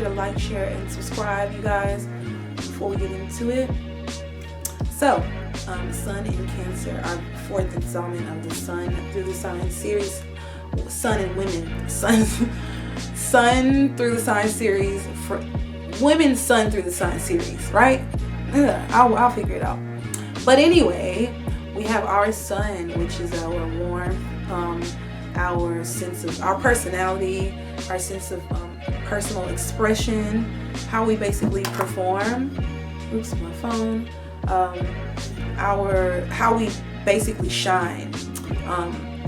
sure to like, share, and subscribe, you guys, before we get into it. So, Sun in Cancer, our fourth installment of the Sun Through the Sign series. Sun and Women. Sun Through the Sign series for Women's Sun Through the Sign series, right? I'll figure it out. But anyway, we have our sun, which is our warmth, our sense of our personality, our sense of personal expression, how we basically perform. Oops, my phone. How we basically shine.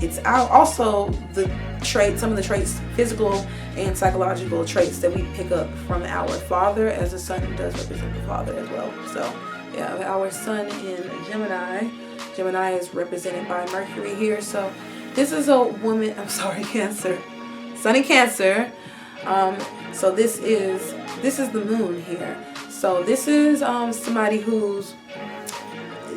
It's also the traits, some of the traits, physical and psychological traits that we pick up from our father, as the sun does represent the father as well. So yeah, our sun in Gemini. Gemini is represented by Mercury here. So this is a woman, Cancer. Sun in Cancer. So this is the moon here. So this is somebody who's,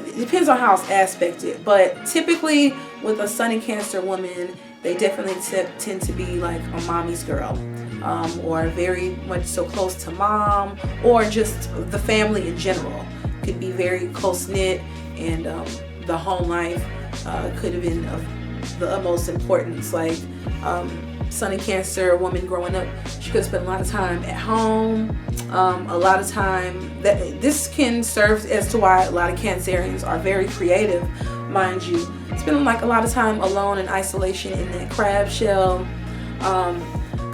it depends on how it's aspected, but typically with a Sun in Cancer woman, they definitely tend to be like a mommy's girl, or very much so close to mom, or just the family in general. Could be very close knit, and the home life could have been of the utmost importance. Like Sun in Cancer woman growing up, she could spend a lot of time at home. A lot of time that this can serve as to why a lot of Cancerians are very creative, mind you. Spending like a lot of time alone in isolation in that crab shell.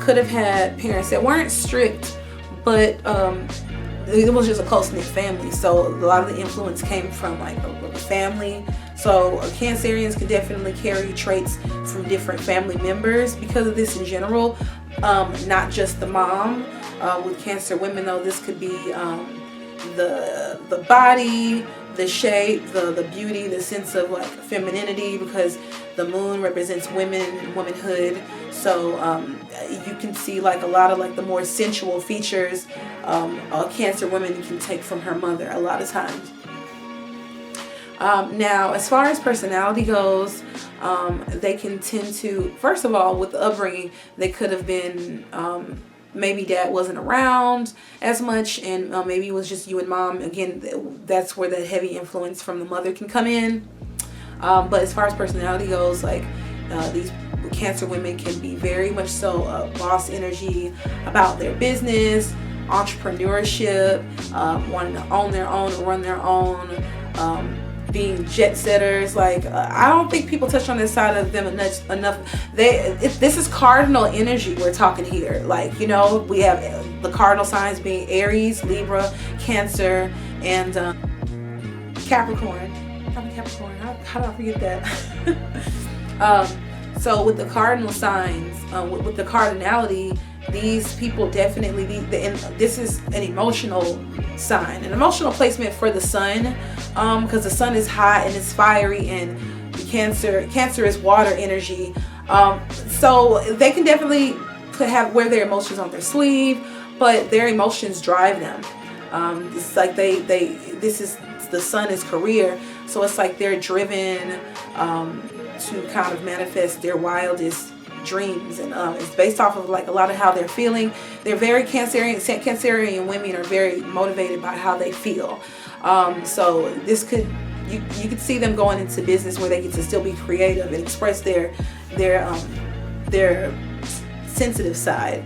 Could have had parents that weren't strict, but it was just a close-knit family. So a lot of the influence came from like a family. So Cancerians can definitely carry traits from different family members because of this in general, not just the mom. With Cancer women though, this could be the body, the shape, the beauty, the sense of like femininity, because the moon represents women, womanhood. So you can see like a lot of like the more sensual features a Cancer woman can take from her mother a lot of times. Now, as far as personality goes, they can tend to, first of all, with the upbringing, they could have been, maybe dad wasn't around as much, and maybe it was just you and mom. Again, that's where that heavy influence from the mother can come in. But as far as personality goes, like these Cancer women can be very much so boss energy about their business, entrepreneurship, wanting to own their own, run their own, being jet setters. Like I don't think people touch on this side of them enough. This is cardinal energy we're talking here. Like, you know, we have the cardinal signs being Aries, Libra, Cancer, and Capricorn. I'm Capricorn. How did I forget that? So with the cardinal signs, with the cardinality, these people definitely, and this is an emotional sign, an emotional placement for the sun, because the sun is hot and it's fiery, and Cancer is water energy. So they can definitely wear their emotions on their sleeve, but their emotions drive them. It's like the sun is career, so it's like they're driven to kind of manifest their wildest dreams, and it's based off of like a lot of how they're feeling. They're very Cancerian women are very motivated by how they feel. So this could, you could see them going into business where they get to still be creative and express their sensitive side.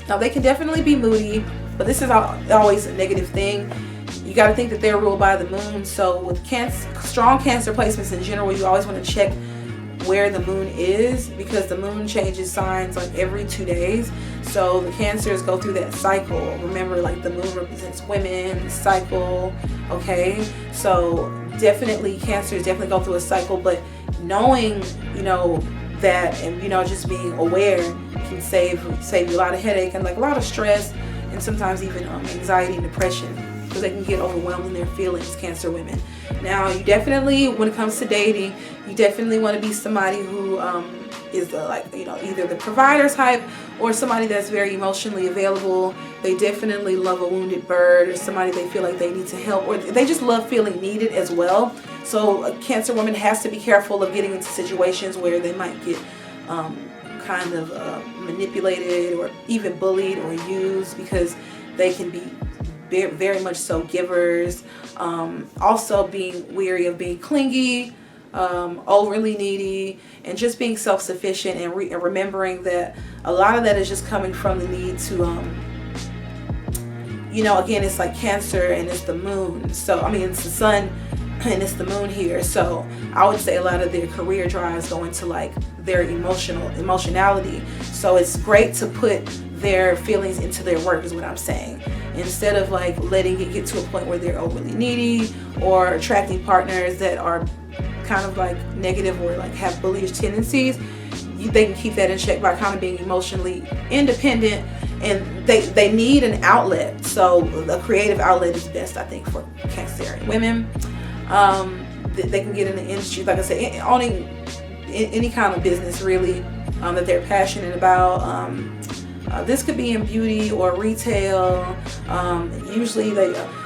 Now they can definitely be moody, but this is always a negative thing. You got to think that they're ruled by the moon. So with strong Cancer placements in general, you always want to check where the moon is, because the moon changes signs like every 2 days. So the Cancers go through that cycle. Remember, like the moon represents women, the cycle. Okay, so definitely Cancers definitely go through a cycle, but knowing, you know, that, and, you know, just being aware can save you a lot of headache and like a lot of stress, and sometimes even anxiety and depression, because they can get overwhelmed in their feelings, Cancer women. Now, you definitely, when it comes to dating, you definitely want to be somebody who is like, you know, either the provider type or somebody that's very emotionally available. They definitely love a wounded bird, or somebody they feel like they need to help, or they just love feeling needed as well. So a Cancer woman has to be careful of getting into situations where they might get kind kind of manipulated or even bullied or used, because they can be very much so givers. Also being weary of being clingy, overly needy, and just being self-sufficient, and remembering that a lot of that is just coming from the need to again, it's like Cancer and it's the moon, so I mean it's the sun and it's the moon here. So I would say a lot of their career drives go into like their emotionality. So it's great to put their feelings into their work, is what I'm saying, instead of like letting it get to a point where they're overly needy or attracting partners that are kind of like negative or like have bullish tendencies. They can keep that in check by kind of being emotionally independent, and they need an outlet. So a creative outlet is best, I think, for Cancerian women. They can get in the industry, like I said, owning any kind of business really that they're passionate about. This could be in beauty or retail. Usually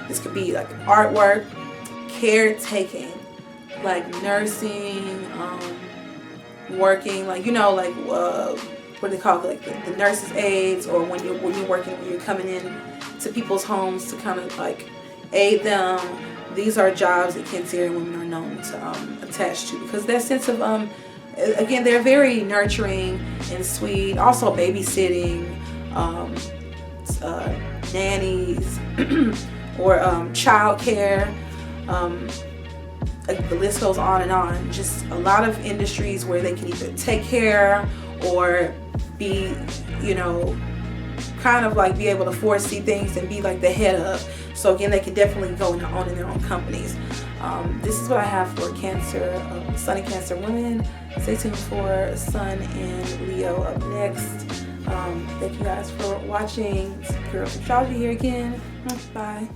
this could be like artwork, caretaking, like nursing, working, like what do they call it, like the nurses' aides, or when you're coming in to people's homes to kind of like aid them. These are jobs that Cancerian women are known to attach to, because that sense of again, they're very nurturing and sweet. Also babysitting, nannies, or childcare. The list goes on and on. Just a lot of industries where they can either take care or be, kind of like be able to foresee things and be like the head of. So again, they can definitely go into owning their own companies. This is what I have for Cancer, Sun and Cancer women. Stay tuned for Sun and Leo up next. Thank you guys for watching. It's Pure Astrology here again. Bye.